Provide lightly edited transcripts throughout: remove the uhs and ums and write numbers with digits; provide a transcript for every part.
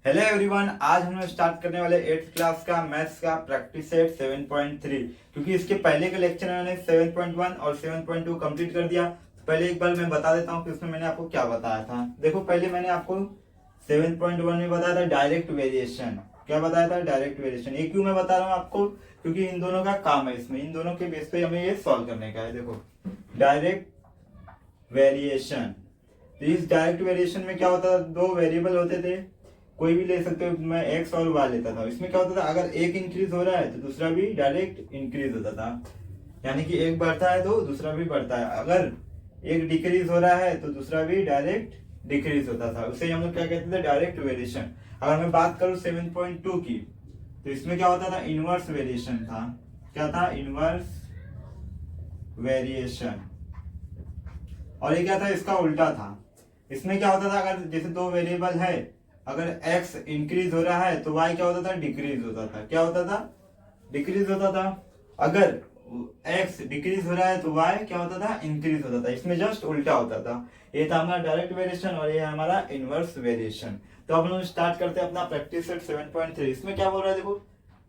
Hello everyone, आज हम लोग स्टार्ट करने वाले 8th क्लास का मैथ्स का प्रैक्टिस सेट 7.3। क्योंकि इसके पहले के लेक्चर में मैंने 7.1 और 7.2 कंप्लीट कर दिया। तो पहले एक बार मैं बता देता हूँ कि उसमें मैंने आपको क्या बताया था। देखो, पहले मैंने आपको 7.1 में बताया था डायरेक्ट वेरिएशन। क्या बताया था? Direct variation. ये क्यों मैं बता रहा हूँ आपको? क्योंकि इन दोनों का काम है, इसमें इन दोनों के बेस पे हमें ये सॉल्व करने का है। देखो, डायरेक्ट वेरिएशन। तो इस डायरेक्ट वेरिएशन में क्या होता था, दो वेरिएबल होते थे, कोई भी ले सकते हो। मैं एक्स और वाई लेता था। इसमें क्या होता था, अगर एक इंक्रीज हो रहा है तो दूसरा भी डायरेक्ट इंक्रीज होता था। यानी कि एक बढ़ता है तो दूसरा भी बढ़ता है। अगर एक डिक्रीज हो रहा है तो दूसरा भी डायरेक्ट डिक्रीज होता था। उसे हम लोग क्या कहते थे? Direct variation. अगर मैं बात करूं 7.2 की, तो इसमें क्या होता था? इनवर्स वेरिएशन था। क्या था? Inverse variation. और ये क्या था? इसका उल्टा था। इसमें क्या होता था, अगर जैसे दो वेरिएबल है, अगर x इंक्रीज हो रहा है तो y क्या होता था? डिक्रीज होता था। क्या होता था? डिक्रीज होता था। अगर x डिक्रीज हो रहा है तो y क्या होता था? इंक्रीज होता था। इसमें जस्ट उल्टा होता था। ये था हमारा डायरेक्ट वेरिएशन और ये है हमारा इनवर्स वेरिएशन। तो अब हम लोग स्टार्ट करते हैं अपना प्रैक्टिस सेट 7.3। इसमें क्या बोल रहा है? देखो,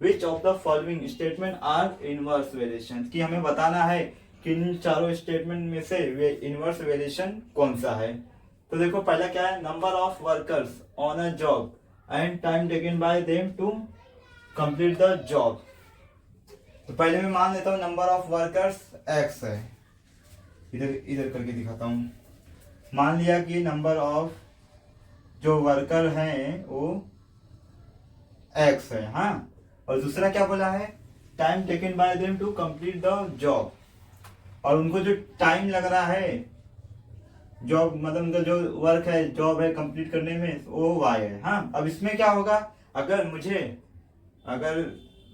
which of the following statement are inverse variation, कि हमें बताना है कि इन चारों स्टेटमेंट में से वे इनवर्स वेरिएशन कौन सा है। तो देखो, पहला क्या है? Number of workers on a job and time taken by them to complete the job. तो पहले मैं मान लेता हूं नंबर ऑफ वर्कर्स एक्स है। इधर इधर करके दिखाता हूं। मान लिया कि नंबर ऑफ जो वर्कर हैं वो एक्स है। हाँ, और दूसरा क्या बोला है? Time taken by them to complete the job. और उनको जो टाइम लग रहा है जॉब, मतलब उनका जो वर्क है, जॉब है कंप्लीट करने में, वो वाई है। हाँ, अब इसमें क्या होगा? अगर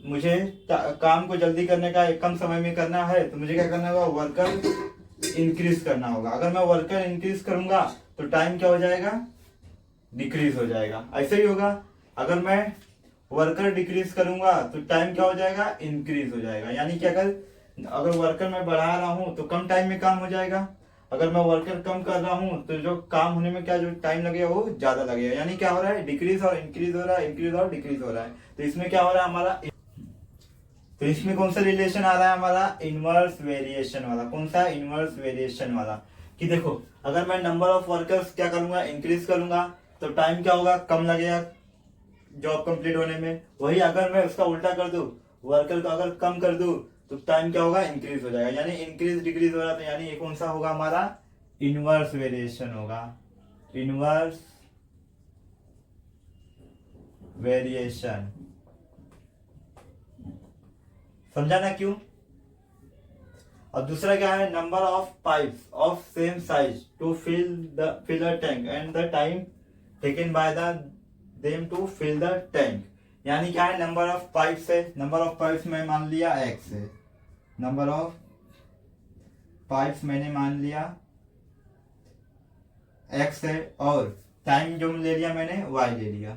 मुझे काम को जल्दी करने का, कम समय में करना है, तो मुझे क्या करना होगा? वर्कर इंक्रीज करना होगा। अगर मैं वर्कर इंक्रीज करूंगा तो टाइम क्या हो जाएगा? डिक्रीज हो जाएगा। ऐसे ही होगा, अगर मैं वर्कर डिक्रीज करूंगा तो टाइम क्या हो जाएगा? इंक्रीज हो जाएगा। यानी कि अगर अगर वर्कर मैं बढ़ा रहा हूं तो कम टाइम में काम हो जाएगा। अगर मैं वर्कर कम कर रहा हूं तो जो काम होने में क्या जो टाइम लगेगा वो ज्यादा लगेगा। यानी क्या हो रहा है? डिक्रीज और इंक्रीज हो रहा है, इंक्रीज और डिक्रीज हो रहा है। तो इसमें क्या हो रहा है हमारा? तो इसमें कौन सा रिलेशन आ रहा है हमारा? इनवर्स वेरिएशन वाला। कौन सा? इनवर्स वेरिएशन वाला। कि देखो, अगर मैं नंबर ऑफ वर्कर्स क्या करूंगा? इंक्रीज करूंगा तो टाइम क्या होगा? कम लगेगा जॉब कंप्लीट होने में। वही अगर मैं उसका उल्टा कर दूं, वर्कर को अगर कम कर दूं, तो टाइम क्या होगा? इंक्रीज हो जाएगा। यानी इंक्रीज डिक्रीज हो रहा है, तो यानी ये कौन सा होगा हमारा? इनवर्स वेरिएशन होगा। Inverse variation. समझा ना क्यों? और दूसरा क्या है? Number of pipes of same size to fill a tank and the time taken by the them to fill the tank. यानी क्या है? नंबर ऑफ पाइप्स है। नंबर ऑफ पाइप्स में मान लिया एक्स है। नंबर ऑफ पाइप्स मैंने मान लिया एक्स है, और टाइम जो ले लिया मैंने वाई ले लिया।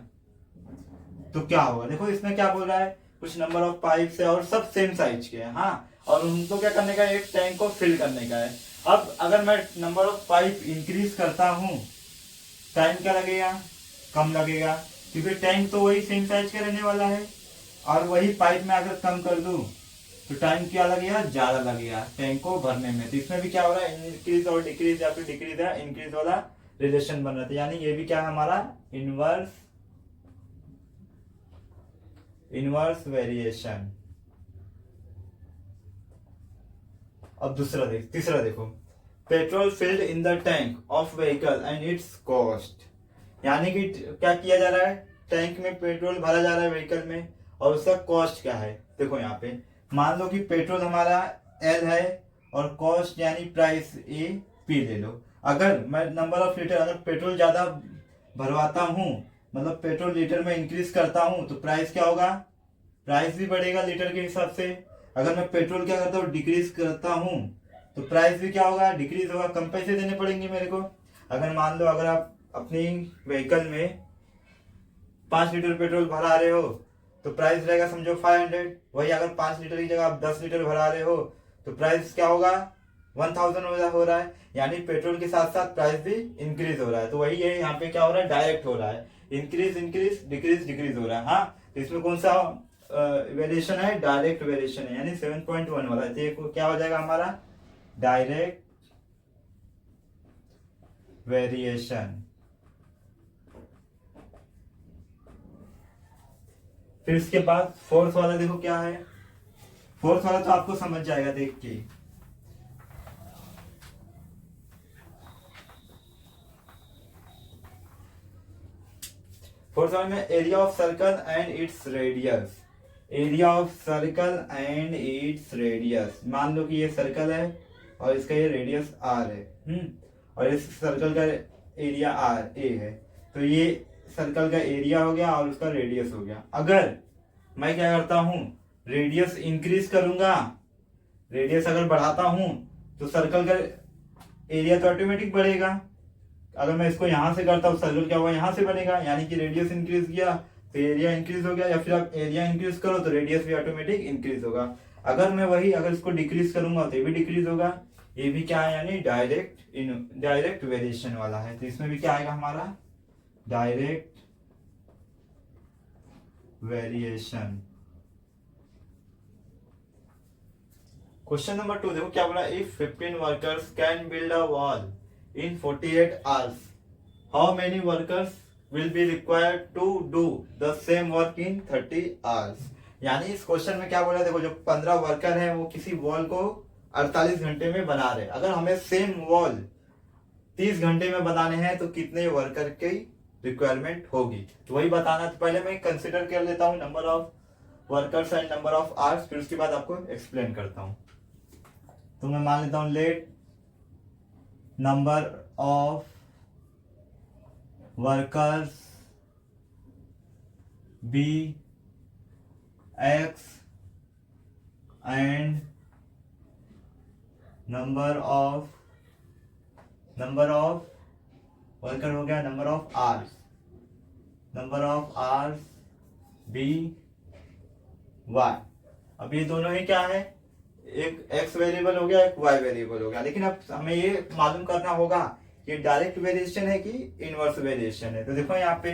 तो क्या होगा? देखो, इसमें क्या बोल रहा है? कुछ नंबर ऑफ पाइप्स है और सब सेम साइज के हैं। हाँ, और उनको क्या करने का है? एक टैंक को फिल करने का है। अब अगर मैं नंबर ऑफ पाइप इंक्रीज करता हूं, टाइम क्या लगेगा? कम लगेगा, क्योंकि टैंक तो वही सेम साइज का रहने वाला है। और वही पाइप में अगर कम कर दूं तो टाइम क्या लगेगा? ज्यादा लगेगा टैंक को भरने में। तो इसमें भी क्या हो रहा है? इंक्रीज और डिक्रीज, या फिर डिक्रीज या इंक्रीज वाला रिलेशन बन रहा था। यानी ये भी क्या है हमारा? Inverse variation. अब तीसरा देखो, petrol filled in the tank of vehicle and it's cost. यानी कि क्या किया जा रहा है? टैंक में पेट्रोल भरा जा रहा है व्हीकल में, और उसका कॉस्ट क्या है? देखो यहाँ पे मान लो कि पेट्रोल हमारा एल है और कॉस्ट यानी प्राइस ए पी ले लो। अगर मैं नंबर ऑफ लीटर, अगर पेट्रोल ज्यादा भरवाता हूँ, मतलब पेट्रोल लीटर में इंक्रीज करता हूँ, तो प्राइस क्या होगा? प्राइस भी बढ़ेगा लीटर के हिसाब से। अगर मैं पेट्रोल क्या करता हूँ? डिक्रीज करता हूँ, तो प्राइस भी क्या होगा? डिक्रीज होगा। कम पैसे देने पड़ेंगे मेरे को। अगर मान लो, अगर आप अपनी व्हीकल में 5 लीटर पेट्रोल भरा रहे हो तो प्राइस रहेगा समझो 500। वही अगर 5 लीटर की जगह आप 10 लीटर भरा रहे हो तो प्राइस क्या होगा? 1000 हो रहा है। यानी पेट्रोल के साथ साथ प्राइस भी इंक्रीज हो रहा है। तो वही है, यहाँ पे क्या हो रहा है? डायरेक्ट हो रहा है। इंक्रीज इंक्रीज डिक्रीज डिक्रीज हो रहा है। हाँ, तो इसमें कौन सा वेरिएशन है? डायरेक्ट वेरिएशन है, यानी 7.1 वाला। तो ये क्या हो जाएगा हमारा? Direct variation. फिर इसके बाद फोर्थ वाला देखो क्या है। फोर्थ वाला तो आपको समझ जाएगा देख के। फोर्थ वाला में area of circle and its radius. Area of circle and its radius. मान लो कि ये सर्कल है और इसका ये रेडियस आर है, और इस सर्कल का एरिया आर ए है। तो ये सर्कल का एरिया हो गया और उसका रेडियस हो गया। अगर मैं क्या करता हूं, रेडियस इंक्रीज करूंगा, रेडियस अगर बढ़ाता हूं तो सर्कल का एरिया तो ऑटोमेटिक बढ़ेगा। अगर मैं इसको यहां से करता हूं, सर्कल क्या हुआ? यहां से बनेगा, यानी कि रेडियस इंक्रीज किया तो एरिया इंक्रीज हो गया। या फिर आप एरिया इंक्रीज करो तो रेडियस भी ऑटोमेटिक इंक्रीज होगा। अगर मैं वही अगर इसको डिक्रीज करूंगा तो ये भी डिक्रीज होगा। ये भी क्या है? यानी डायरेक्ट वेरिएशन वाला है। तो इसमें भी क्या आएगा हमारा? Direct variation. क्वेश्चन नंबर 2 देखो क्या बोला। If 15 workers can build a wall in 48 hours, how many workers will be required to do the same work in 30 hours. यानी इस क्वेश्चन में क्या बोला, देखो जो 15 वर्कर हैं वो किसी वॉल को 48 घंटे में बना रहे। अगर हमें सेम वॉल 30 घंटे में बनाने हैं तो कितने वर्कर की रिक्वायरमेंट होगी, तो वही बताना। तो पहले मैं कंसिडर कर लेता हूँ number of workers and number of hours, फिर उसके बाद आपको एक्सप्लेन करता हूँ। तो मैं मान लेता हूं let number of workers be x and number of worker हो गया number of hours be y. अब ये दोनों ही क्या है? एक एक्स वेरिएबल हो गया, एक वाई वेरिएबल हो गया। लेकिन अब हमें ये मालूम करना होगा कि डायरेक्ट वेरिएशन है कि इनवर्स वेरिएशन है। तो देखो यहाँ पे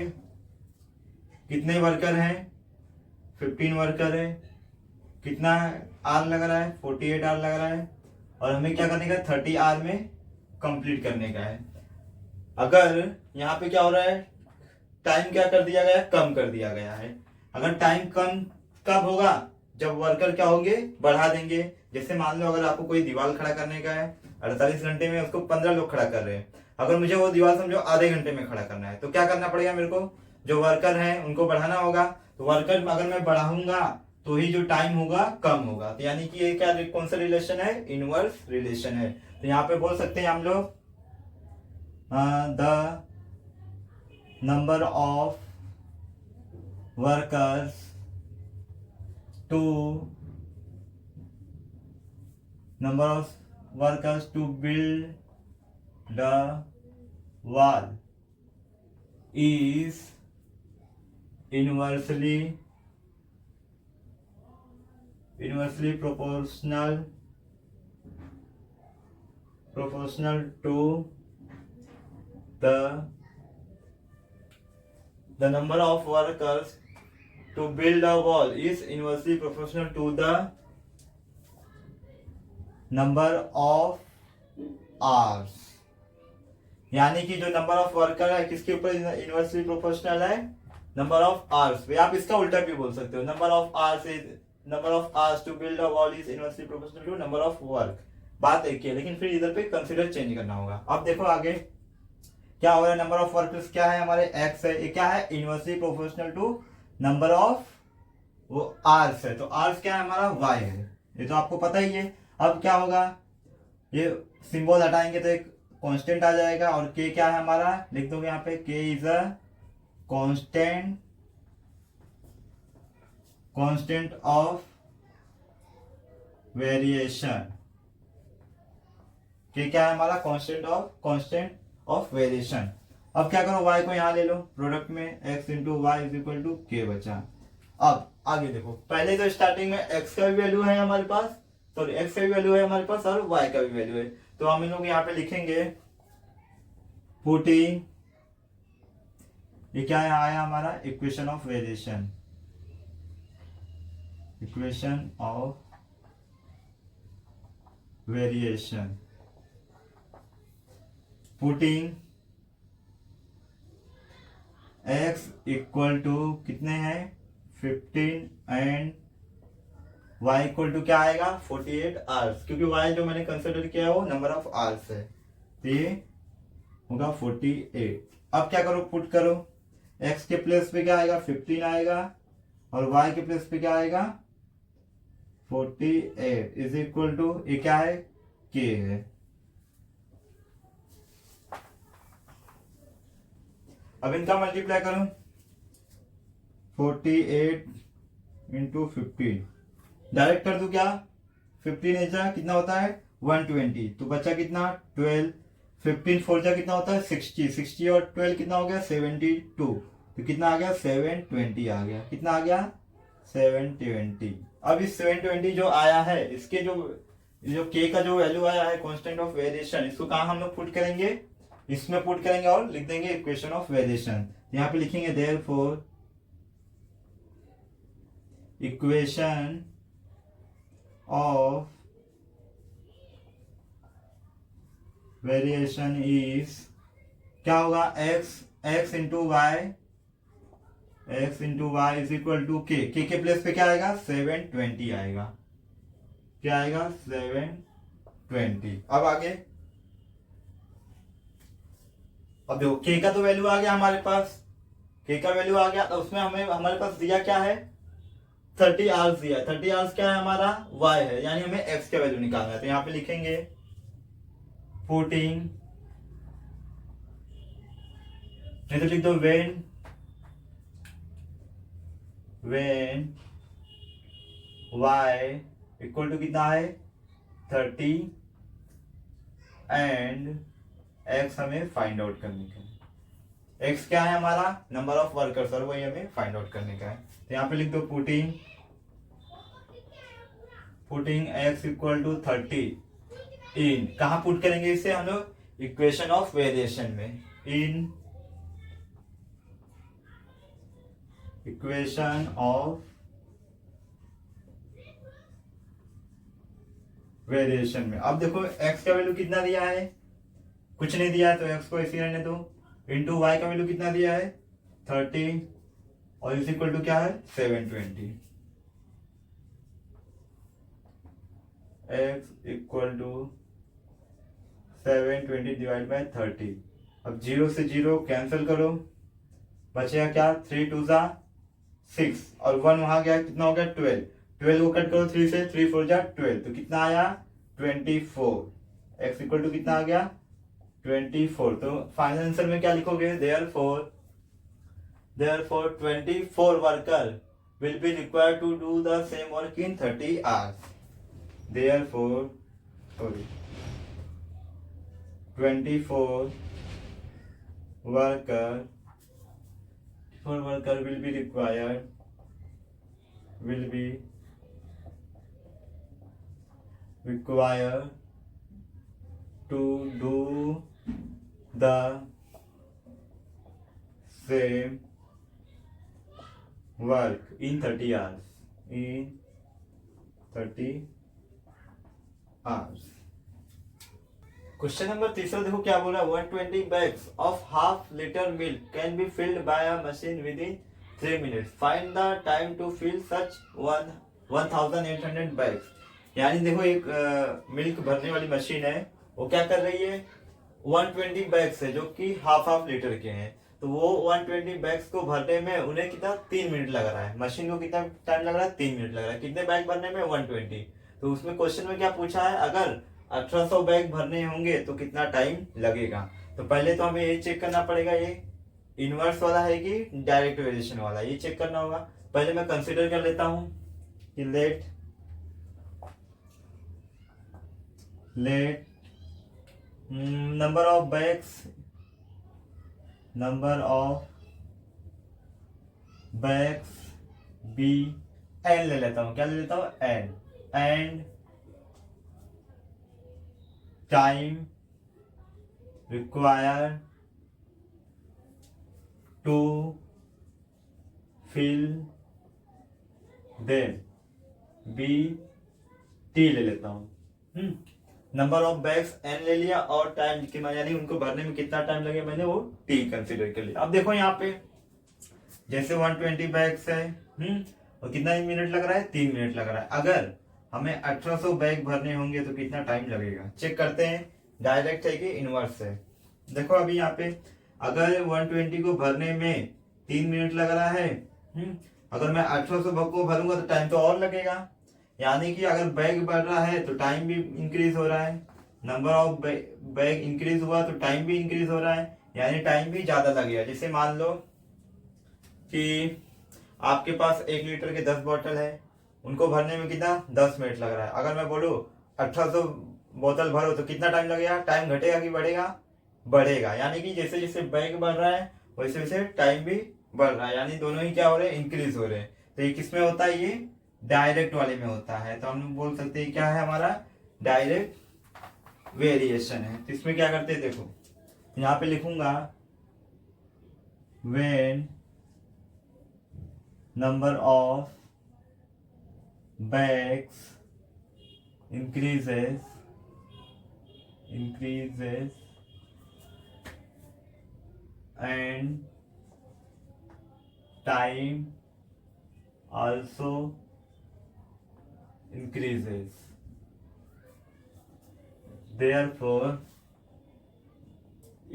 कितने वर्कर हैं? 15 वर्कर है। कितना आर लग रहा है? 48 आर लग रहा है। और हमें क्या करने का? 30 आर में कंप्लीट करने का है। अगर यहाँ पे क्या हो रहा है? टाइम क्या कर दिया गया है? कम कर दिया गया है। अगर टाइम कम कब होगा? जब वर्कर क्या होंगे? बढ़ा देंगे। जैसे मान लो अगर आपको कोई दीवार खड़ा करने का है 48 घंटे में, उसको 15 लोग खड़ा कर रहे हैं। अगर मुझे वो दीवार समझो आधे घंटे में खड़ा करना है तो क्या करना पड़ेगा मेरे को? जो वर्कर हैं उनको बढ़ाना होगा। तो वर्कर अगर मैं बढ़ाऊंगा तो ही जो टाइम होगा कम होगा। तो यानी कि ये क्या कौन सा रिलेशन है? इनवर्स रिलेशन है। तो यहाँ पे बोल सकते हैं हम लोग the number of workers to build the wall is inversely proportional to the number of workers to build a wall is inversely proportional to the number of hours। यानी कि जो नंबर ऑफ वर्कर है किसके ऊपर inversely proportional है? Number of hours. आप इसका उल्टा भी बोल सकते हो, number of hours to build a wall is inversely proportional to number of work. बात एक ही है, लेकिन फिर इधर पे कंसीडर चेंज करना होगा। अब देखो आगे क्या हो रहा है? नंबर ऑफ वर्कर्स क्या है? हमारे एक्स है। ये क्या है? Inversely proportional to number of वो आवर्स है। तो आवर्स क्या है? हमारा वाई है। ये तो आपको पता ही है। अब क्या होगा? ये सिंबल हटाएंगे तो एक कांस्टेंट आ जाएगा। और के क्या है हमारा? लिख दोगे यहाँ पे k is a constant of variation. K क्या है हमारा? Constant of variation. अब क्या करो? y को यहां ले लो प्रोडक्ट में, x into y is equal to k बचा। अब आगे देखो, पहले तो स्टार्टिंग में x का भी वैल्यू है हमारे पास, सॉरी x का भी वैल्यू है हमारे पास और y का भी वैल्यू है। तो हम इन लोग यहाँ पे लिखेंगे पुटिंग ये क्या आया हमारा equation of variation, equation of variation putting x equal to कितने हैं 15 एंड y इक्वल टू क्या आएगा 48 आवर्स, क्योंकि y जो मैंने कंसिडर किया है वो नंबर ऑफ आवर्स है, तो ये होगा 48। अब क्या करो पुट करो, x के प्लेस पे क्या आएगा 15 आएगा और y के प्लेस पे क्या आएगा 48 इज इक्वल टू ये क्या है k है। अब इनका मल्टीप्लाई करो 48 इंटू 15, डायरेक्ट कर दू क्या 15 ऐसा कितना होता है 120, तो बचा कितना 12, 15 फोर जा कितना होता है 60, 60 और 12 कितना हो गया 72, तो कितना आ गया 720 आ गया, कितना आ गया 720। अब इस 720 जो आया है इसके जो k का जो वैल्यू आया है कांस्टेंट ऑफ वेरिएशन, इसको कहाँ हम लोग पुट करेंगे, इसमें पुट करेंगे और लिख देंगे इक्वेशन ऑफ वेरिएशन। यहाँ पे लिखेंगे therefore equation of variation is क्या होगा x into y, x into y is equal to k के प्लेस पे क्या आएगा 720 आएगा, क्या आएगा 720। अब आगे, अब देखो k का तो वैल्यू आ गया हमारे पास, k का वैल्यू आ गया, तो उसमें हमें हमारे पास दिया क्या है 30 आवर्स दिया है, 30 आवर्स क्या है हमारा y है, यानी हमें x का वैल्यू निकालना है, तो यहाँ पे लिखेंगे पुटिंग, नहीं तो लिख दो when y इक्वल टू कितना है 30 एंड x हमें फाइंड आउट करने का है, x क्या है हमारा नंबर ऑफ वर्कर्स और वही हमें फाइंड आउट करने का है, तो यहाँ पे लिख दो पुटिंग x इक्वल टू 30 इन, कहाँ पुट करेंगे इसे हम लोग इक्वेशन ऑफ वेरिएशन में, इन इक्वेशन ऑफ वेरिएशन में। अब देखो x का वैल्यू कितना दिया है, कुछ नहीं दिया है तो x को ऐसे रहने दो, इंटू y का वैल्यू कितना दिया है 30 और इज इक्वल टू क्या है 720, x equal to 720 divide by 30। अब 0 से 0 कैंसिल करो, बचेगा क्या 3 2 जा 6 और 1 वहां गया, कितना हो गया 12, 12 को कट करो 3 से, 3 4 जा 12, तो कितना आया 24, x इक्वल टू कितना आ गया 24। तो फाइनल आंसर में क्या लिखोगे therefore 24 worker will be required to do the same work in 30 hours. Therefore, 24 worker will be required to do the same work in 30 hours. Question number तीसरा देखो क्या बोला, 120 bags of half litre milk can be filled by a machine within 3 minutes, find the time to fill such 1800 bags. यानी देखो एक milk भरने वाली machine है, वो क्या कर रही है 120 बैग्स है जो कि हाफ लीटर के हैं, तो वो 120 बैग्स को भरने में उन्हें कितना 3 मिनट लग रहा है, मशीन को कितना टाइम लग रहा है 3 मिनट लग रहा है, कितने बैग भरने में 120। तो उसमें क्वेश्चन में क्या पूछा है, अगर 1800 बैग भरने होंगे तो कितना टाइम लगेगा। तो पहले तो हमें ये चेक करना पड़ेगा ये इनवर्स वाला है कि डायरेक्ट वेरिएशन वाला, ये चेक करना होगा। पहले मैं कंसीडर कर लेता हूं कि let number of bags be n ले लेता हूं, क्या ले लेता हूं n, and time require to fill them, be t ले लेता हूँ। नंबर ऑफ बैग्स एन ले लिया और टाइम की यानी उनको भरने में कितना टाइम लगे मैंने वो टी कंसीडर कर लिया। अब देखो यहाँ पे जैसे 120 बैग्स है, और कितना मिनट लग रहा है, 3 मिनट लग रहा है। अगर हमें 1800 बैग भरने होंगे तो कितना टाइम लगेगा, चेक करते हैं डायरेक्ट है कि इनवर्स है। देखो अभी यहाँ पे अगर 120 को भरने में 3 मिनट लग रहा है, अगर मैं 1800 बैग को भरूंगा तो टाइम तो और लगेगा, यानी कि अगर बैग बढ़ रहा है तो टाइम भी इंक्रीज हो रहा है, नंबर ऑफ बैग इंक्रीज हुआ तो टाइम भी इंक्रीज हो रहा है, यानी टाइम भी ज्यादा लगेगा। जैसे मान लो कि आपके पास 1 लीटर के 10 बोतल है, उनको भरने में कितना 10 मिनट लग रहा है। अगर मैं बोलूँ 1800 बोतल भरो तो कितना टाइम लगेगा, टाइम घटेगा कि बढ़ेगा, बढ़ेगा। यानी कि जैसे जैसे बैग बढ़ रहा है वैसे वैसे टाइम भी बढ़ रहा है, यानी दोनों ही क्या हो रहे हैं, इंक्रीज हो रहे हैं। तो ये किस में होता है, ये डायरेक्ट वाले में होता है। तो हम बोल सकते हैं क्या है हमारा डायरेक्ट वेरिएशन है। तो इसमें क्या करते हैं, देखो यहाँ पे लिखूंगा when number of bags increases and time also increases, therefore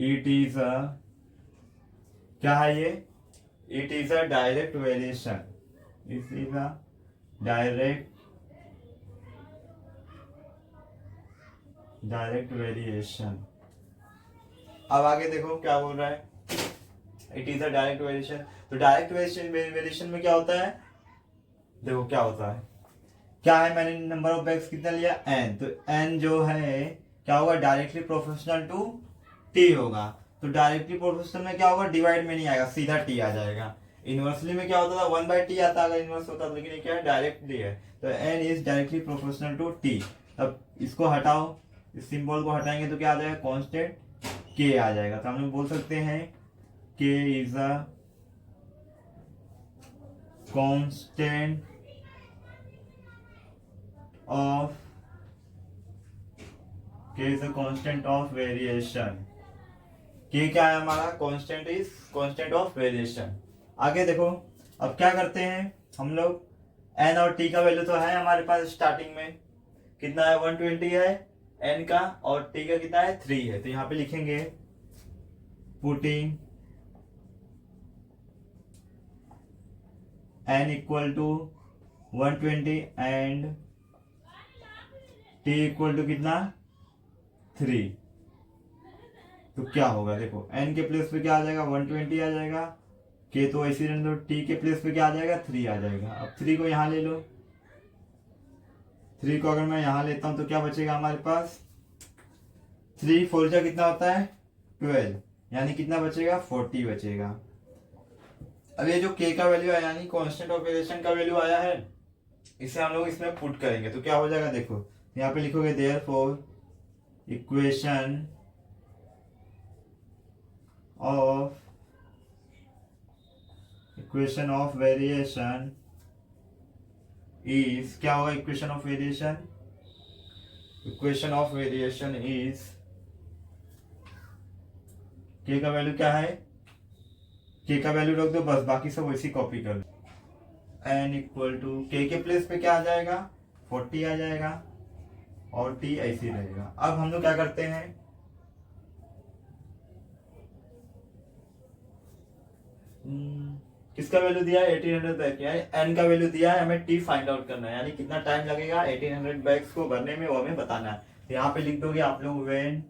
it is a क्या है ये, it is a direct variation, it is a direct variation. अब आगे देखो क्या बोल रहा है, it is a direct variation. तो डायरेक्ट वेरिएशन में क्या होता है, देखो क्या होता है, क्या है मैंने नंबर ऑफ बैग्स कितना लिया n, तो n जो है क्या होगा डायरेक्टली प्रोपोर्शनल टू t होगा। तो डायरेक्टली प्रोपोर्शनल में क्या होगा, डिवाइड में नहीं आएगा, सीधा t आ जाएगा। इनवर्सली में क्या होता था 1/t आता अगर इनवर्स होता, लेकिन ये क्या है डायरेक्टली है। तो n is directly proportional to t। अब इसको हटाओ, इस सिंबल को हटाएंगे तो क्या आ जाएगा, कांस्टेंट k आ जाएगा। तो हम लोग बोल सकते हैं k is a constant of variation. k क्या है हमारा, कांस्टेंट ऑफ वेरिएशन। आगे देखो अब क्या करते हैं हम लोग, n और t का वैल्यू तो है हमारे पास स्टार्टिंग में, कितना है 120 है n का, और t का कितना है 3 है। तो यहाँ पे लिखेंगे putting n equal to 120 and t equal to कितना 3। तो क्या होगा, देखो n के प्लेस पे क्या आ जाएगा 120 आ जाएगा, k तो ऐसे रहने दो, t के प्लेस पे क्या आ जाएगा 3 आ जाएगा। अब 3 को यहाँ ले लो, 3 को अगर मैं यहाँ लेता हूं तो क्या बचेगा हमारे पास, 3 4 जा कितना होता है 12, यानी कितना बचेगा 40 बचेगा। अब ये जो k का वैल्यू है यानी कांस्टेंट ऑफ वेरिएशन का वैल्यू आया है, इसे हम लोग इसमें पुट करेंगे तो क्या हो जाएगा, देखो यहाँ पे लिखोगे therefore equation of variation is, क्या होगा equation of variation, is k का वैल्यू क्या है, k का वैल्यू रख दो बस, बाकी सब वैसी कॉपी कर लो। n इक्वल टू k के प्लेस पे क्या आ जाएगा 40 आ जाएगा, और t ऐसे ही रहेगा। अब हम लोग क्या करते हैं, किसका वैल्यू दिया है 1800 बैग, यानी n का वैल्यू दिया है, हमें t फाइंड आउट करना है, यानी कितना टाइम लगेगा 1800 बैग्स को भरने में, वो हमें बताना है। तो यहाँ पे लिख दोगे आप लोग व्हेन,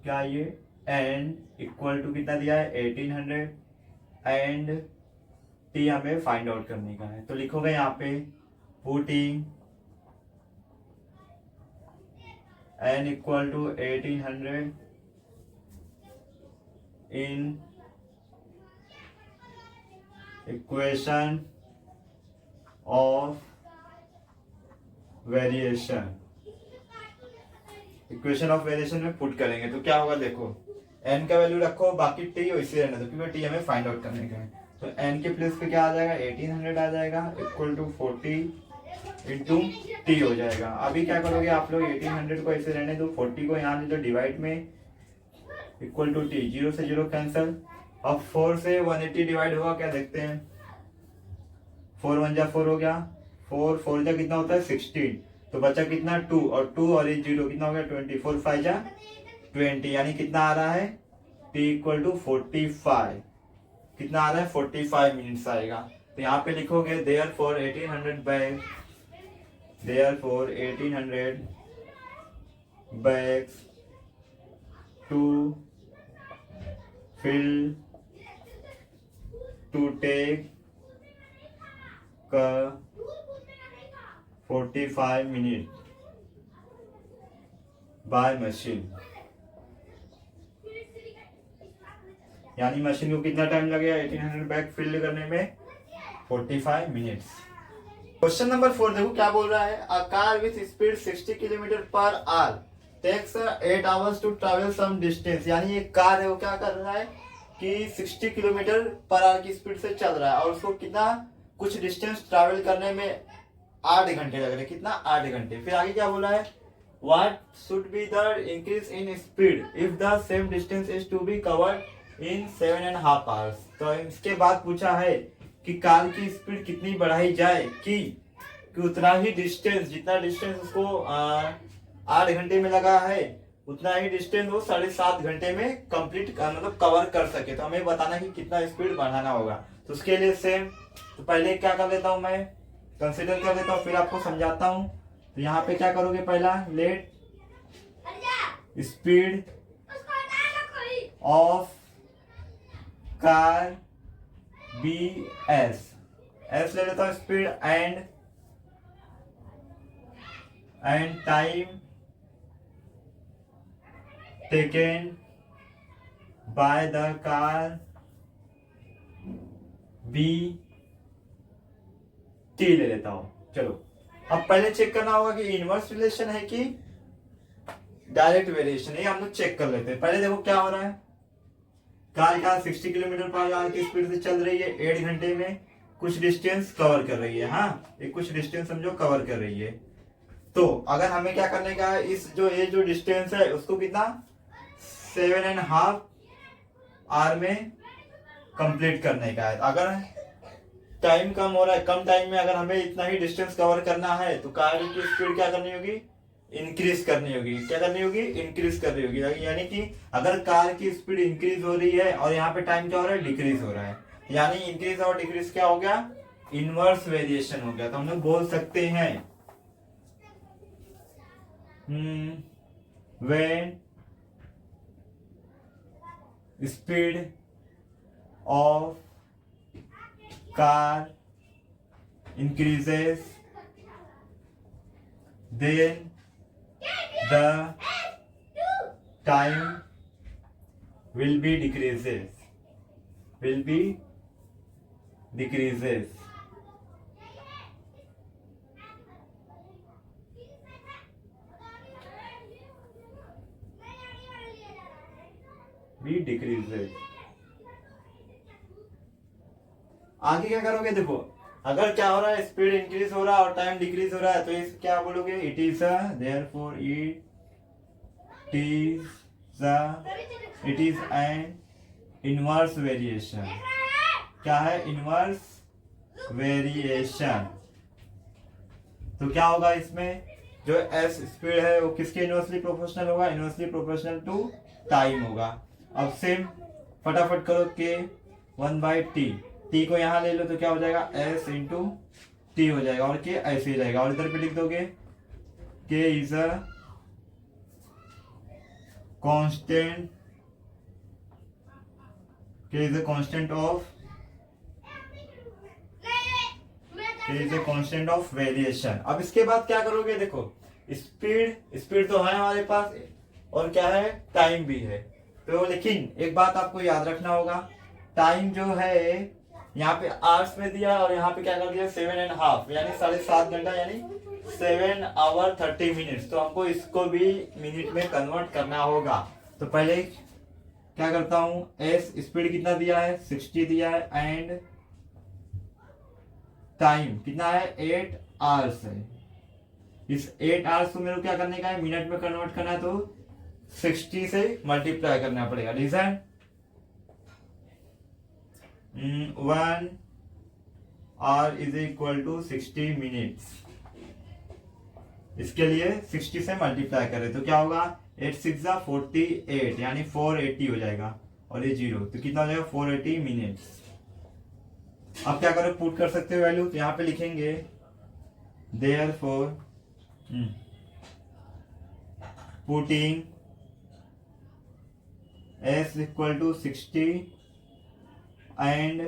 क्या ये n इक्वल टू कितना दिया है 1800 एंड t हमें फाइंड आउट करने का है। तो लिखोगे यहाँ पे putting n equal to 1800 in equation of variation, equation of variation में पुट करेंगे तो क्या होगा, देखो एन का वैल्यू रखो, बाकी टी वैसे रहने दो क्योंकि टी हमें फाइंड आउट करने का है। तो एन के प्लेस पे क्या आ जाएगा, 1800 आ जाएगा इक्वल टू 40 इंटू टी हो जाएगा। अभी क्या करोगे आप लोग, 1800 को ऐसे रहने दो, 40 को यहाँ ले लो डिवाइड में, इक्वल टू टी, 0 से 0 कैंसिल। अब 4 से 180 डिवाइड होगा क्या देखते हैं, 4 1 जा 4 हो गया, 4 4 जा कितना होता है 16, तो बचा कितना 2, और 2 और 0 कितना हो गया 20, 4 5 जा 20, यानी कितना आ रहा है t इक्वल टू 45, कितना आ रहा है 45 मिनट्स आएगा। तो यहाँ पे लिखोगे therefore 1800 bags, therefore 1800 bags to fill to take 45 minutes by machine, यानी मशीन को कितना टाइम लगेगा 1800 बैग फिल करने में, 45 मिनट्स। क्वेश्चन नंबर 4 देखो क्या बोल रहा है, a car with speed 60 kilometre per hour takes 8 hours to travel some distance, यानी एक कार है वो क्या कर रहा है कि 60 किलोमीटर पर आवर की स्पीड से चल रहा है और उसको कितना कुछ डिस्टेंस ट्रैवल करने में 8 घंटे लग रहे हैं, कितना 8 घंटे। फिर आगे क्या बोला है, what should be the increase in speed if the same distance is to be covered in 7.5 hours. तो इसके बाद पूछा है कि कार की स्पीड कितनी बढ़ाई जाए कि उतना ही डिस्टेंस, जितना डिस्टेंस उसको 8 घंटे में लगा है उतना ही डिस्टेंस वो 7.5 घंटे में कंप्लीट मतलब कवर कर सके। तो हमें बताना कि कितना स्पीड बढ़ाना होगा। तो उसके लिए सेम, तो पहले क्या कर लेता हूं मैं, कंसीडर कर लेता हूं फिर आपको समझाता हूं। तो यहाँ पे क्या करोगे, पहला let speed of car be s, s ले लेता हूं speed, and time taken by the car B T ले लेता हूं। चलो अब पहले चेक करना होगा कि इनवर्स रिलेशन है कि डायरेक्ट वेरिएशन है, हम लोग चेक कर लेते हैं। पहले देखो क्या हो रहा है, कार 60 किलोमीटर पर आवर की स्पीड से चल रही है, 8 घंटे में कुछ डिस्टेंस कवर कर रही है। हाँ, ये कुछ डिस्टेंस समझो कवर कर रही है। तो अगर हमें क्या करने का है, इस ये जो डिस्टेंस है उसको कितना 7.5 आवर में कंप्लीट करने का है। अगर टाइम कम हो रहा है, कम टाइम में अगर हमें इतना ही डिस्टेंस कवर करना है तो कार की स्पीड क्या करनी होगी, इंक्रीज करनी होगी। क्या करनी होगी, इंक्रीज करनी होगी। यानी कि अगर कार की स्पीड इंक्रीज हो रही है और यहाँ पे टाइम क्या हो रहा है, डिक्रीज हो रहा है, यानी इंक्रीज और डिक्रीज क्या हो गया, इनवर्स वेरिएशन हो गया। तो हम लोग बोल सकते हैं when speed of car increases then the time will be decreases, आगे क्या करोगे, देखो अगर क्या हो रहा है, स्पीड इंक्रीज हो रहा है और टाइम डिक्रीज हो रहा है, तो इस क्या बोलोगे, it is therefore it is an inverse variation. क्या है, इनवर्स वेरिएशन। तो क्या होगा इसमें, जो एस स्पीड है वो किसके इनवर्सली प्रोपोर्शनल होगा, इनवर्सली प्रोपोर्शनल टू टाइम होगा। अब सेम फटाफट करो, के 1/t, टी को यहाँ ले लो तो क्या हो जाएगा, s इंटू टी हो जाएगा और के ऐसे ही रहेगा। और इधर पे लिख दोगे के is a constant, constant of variation. अब इसके बाद क्या करोगे, देखो स्पीड तो है हमारे पास और क्या है, टाइम भी है। तो लेकिन एक बात आपको याद रखना होगा, टाइम जो है यहाँ पे आवर्स में दिया और यहाँ पे क्या कर दिया 7.5, यानी 7.5 घंटा, यानी 7 आवर 30 मिनट्स। तो हमको इसको भी मिनट में कन्वर्ट करना होगा। तो पहले क्या करता हूं, एस स्पीड कितना दिया है 60 दिया है, एंड टाइम कितना है 8 आवर्स है। इस 8 आवर्स को मेरे को क्या करने का है, मिनट में कन्वर्ट करना है, तो 60 से मल्टीप्लाई करना पड़ेगा। Reason 1 hour is equal to 60 minutes. इसके लिए 60 से मल्टीप्लाई करें तो क्या होगा, 8 6 48 यानी 480 हो जाएगा, और ये 0 तो कितना हो जाएगा 480 मिनट्स। अब क्या करो, पुट कर सकते हो वैल्यू, तो यहाँ पे लिखेंगे therefore putting s equal to 60 and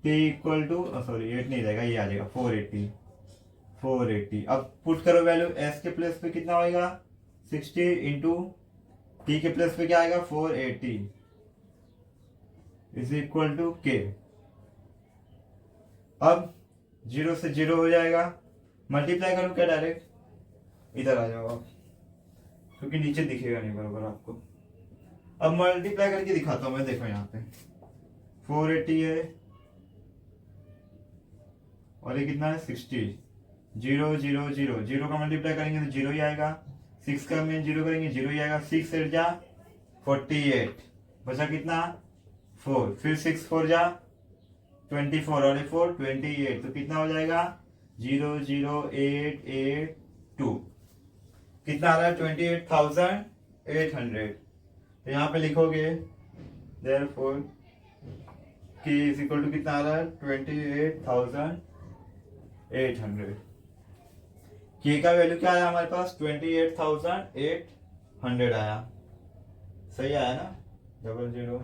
p equal to, sorry 8 नहीं रहेगा, ये आ जाएगा 480। अब पुट करो वैल्यू, s के प्लेस पे कितना होगा 60 इंटू p के प्लेस पे क्या आएगा 480 इज इक्वल टू k। अब 0 से 0 हो जाएगा, मल्टीप्लाई करो क्या डायरेक्ट, इधर आ जाओ आप, क्योंकि नीचे दिखेगा नहीं बरोबर आपको। अब मल्टीप्लाई करके दिखाता हूं मैं, देखो यहाँ पे 480 है और ये कितना है 60, 0 0 0 0 का मल्टीप्लाई करेंगे तो 0 ही आएगा, 6 का में 0 करेंगे 0 ही आएगा, 6 8 जा 48, बचा कितना 4, फिर 6 4 जा 24 और 4 28, तो कितना हो जाएगा 0 0 8 8 2, कितना आ रहा है 28,800। तो यहाँ पे लिखोगे therefore k is equal to कितना आ रहा है 28,800। k का वैल्यू क्या आया हमारे पास 28,800 आया, सही आया ना, 00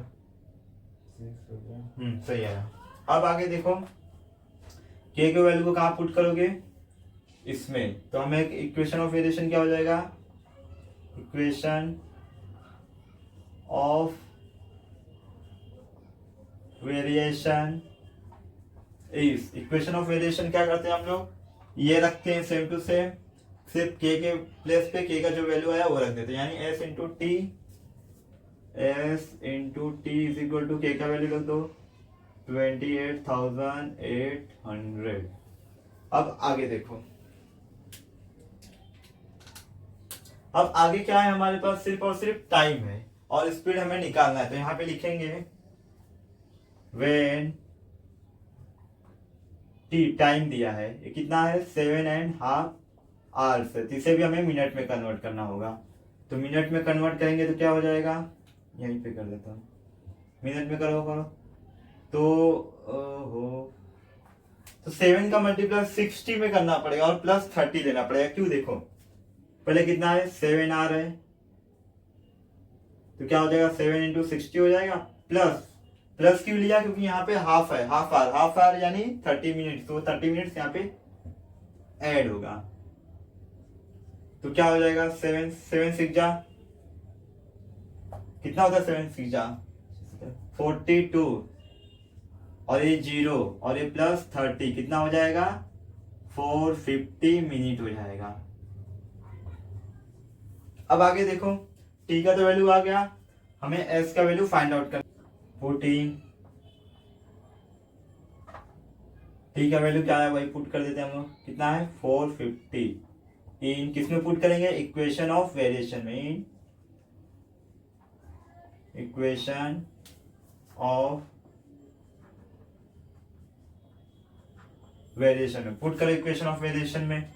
सही आया। अब आगे देखो k के वैल्यू को कहाँ पुट करोगे, इसमें, तो हमें एक इक्वेशन ऑफ वेरिएशन क्या हो जाएगा, equation of variation is, equation of variation क्या करते हैं हम लोग, ये रखते हैं सेम टू सेम, सिर्फ k के प्लेस पे k का जो वैल्यू आया वो रख देते हैं, यानी s into t is equal to k का वैल्यू रख दो 28,800। अब आगे देखो, अब आगे क्या है हमारे पास, सिर्फ और सिर्फ टाइम है और स्पीड हमें निकालना है, तो यहां पे लिखेंगे व्हेन टी, टाइम दिया है ये कितना है 7.5 आवर्स, तो इसे भी हमें मिनट में कन्वर्ट करना होगा, तो मिनट में कन्वर्ट करेंगे तो क्या हो जाएगा, यहीं पे कर देता हूं, मिनट में करो तो तो 7 का मल्टीप्लाई 60 में करना पड़ेगा और प्लस 30 लेना पड़ेगा, क्यों देखो पहले कितना है 7 आ रहा है, तो क्या हो जाएगा 7 इंटू 60 हो जाएगा, प्लस क्यों लिया, क्योंकि यहाँ पे हाफ है, हाफ आवर यानी 30 मिनट, तो 30 मिनट यहाँ पे ऐड होगा, तो क्या हो जाएगा 7 6 जा कितना होता है 7 6 जा 42 और ये 0 और ये प्लस 30 कितना हो जाएगा 450 मिनट हो जाएगा। अब आगे देखो t का तो वैल्यू आ गया, हमें s का वैल्यू फाइंड आउट करना, 14 t का वैल्यू क्या है वही पुट कर देते हैं हम लोग, कितना है 450, इन किसमें पुट करेंगे, इक्वेशन ऑफ वेरिएशन में, इन इक्वेशन ऑफ वेरिएशन में पुट करें, इक्वेशन ऑफ वेरिएशन में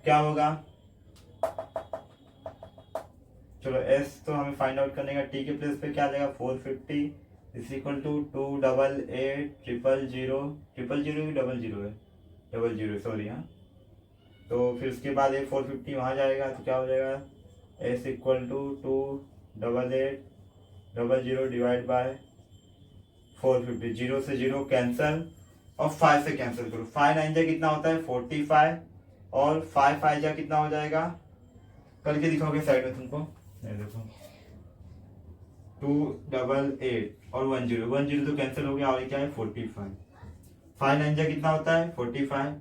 क्या होगा, चलो s तो हमें फाइंड आउट करने का, t के प्लेस पे क्या आ जाएगा 450 इज इक्वल टू 288 सॉरी, हाँ, तो फिर उसके बाद ये 450 वहां जाएगा, तो क्या हो जाएगा s equal to 288 divide by 450, 0 से 0 कैंसल और 5 से कैंसिल करो, 5 9 जा कितना होता है 45 और 5 5 जा कितना हो जाएगा, करके दिखाओगे साइड में तुमको, देखो 288 और 10 तो कैंसिल हो गया, और क्या है 45, 5 9 जा कितना होता है 45,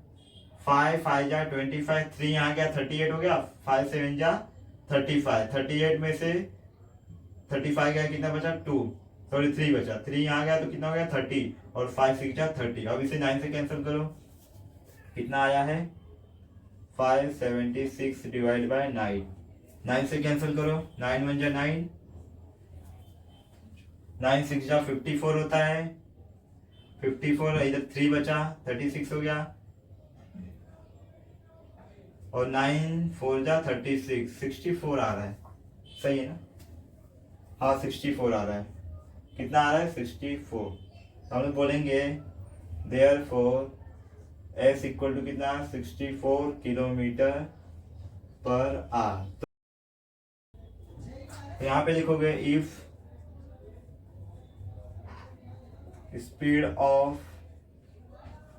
5 5 जा 25, 3 यहाँ गया 38 हो गया, 5 7 जा 35, 38 में से 35 गया, कितना बचा 2, सॉरी 3 बचा, 3 यहाँ गया तो कितना हो गया 30, और 5 6 जा 30। अब इसे 9 से कैंसिल करो, कितना आया है 576 डिवाइड बाय 9, 9 से कैंसिल करो, 9 1 जा 9, 9 6 जा 54 होता है, 54 इधर 3 बचा 36 हो गया, और 9 4 जा 36, 64 आ रहा है, सही है ना? हाँ 64 आ रहा है, कितना आ रहा है 64। हम लोग बोलेंगे देयरफॉर S इक्वल टू कितना 64 किलोमीटर पर आवर। तो यहाँ पे लिखोगे if speed of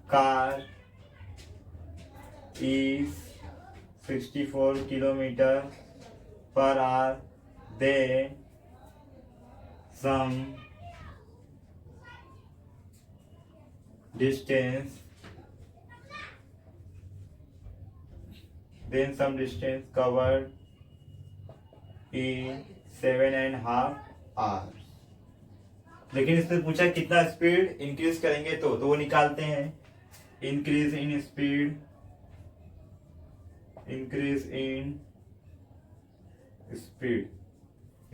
car is 64 kilometre per our, then some distance covered in 7.5 hours। लेकिन इसने पूछा कितना स्पीड इंक्रीज करेंगे, तो वो निकालते हैं। Increase in speed, increase in speed,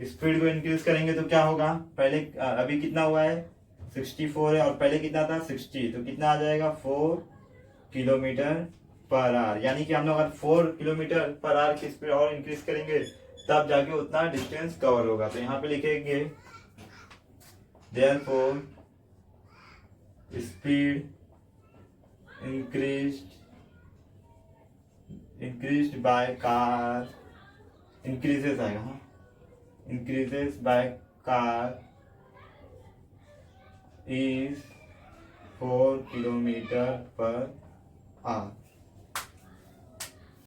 speed को इंक्रीज करेंगे तो क्या होगा, पहले अभी कितना हुआ है 64 है, और पहले कितना था 60, तो कितना आ जाएगा 4 किलोमीटर पर आवर। यानी कि हम लोग अगर 4 किलोमीटर पर आवर की स्पीड और इंक्रीज करेंगे तब जाके उतना डिस्टेंस कवर होगा। तो यहाँ पे लिखेंगे therefore speed increased by car, increases आएगा, हाँ increases by car is 4 kilometre per our.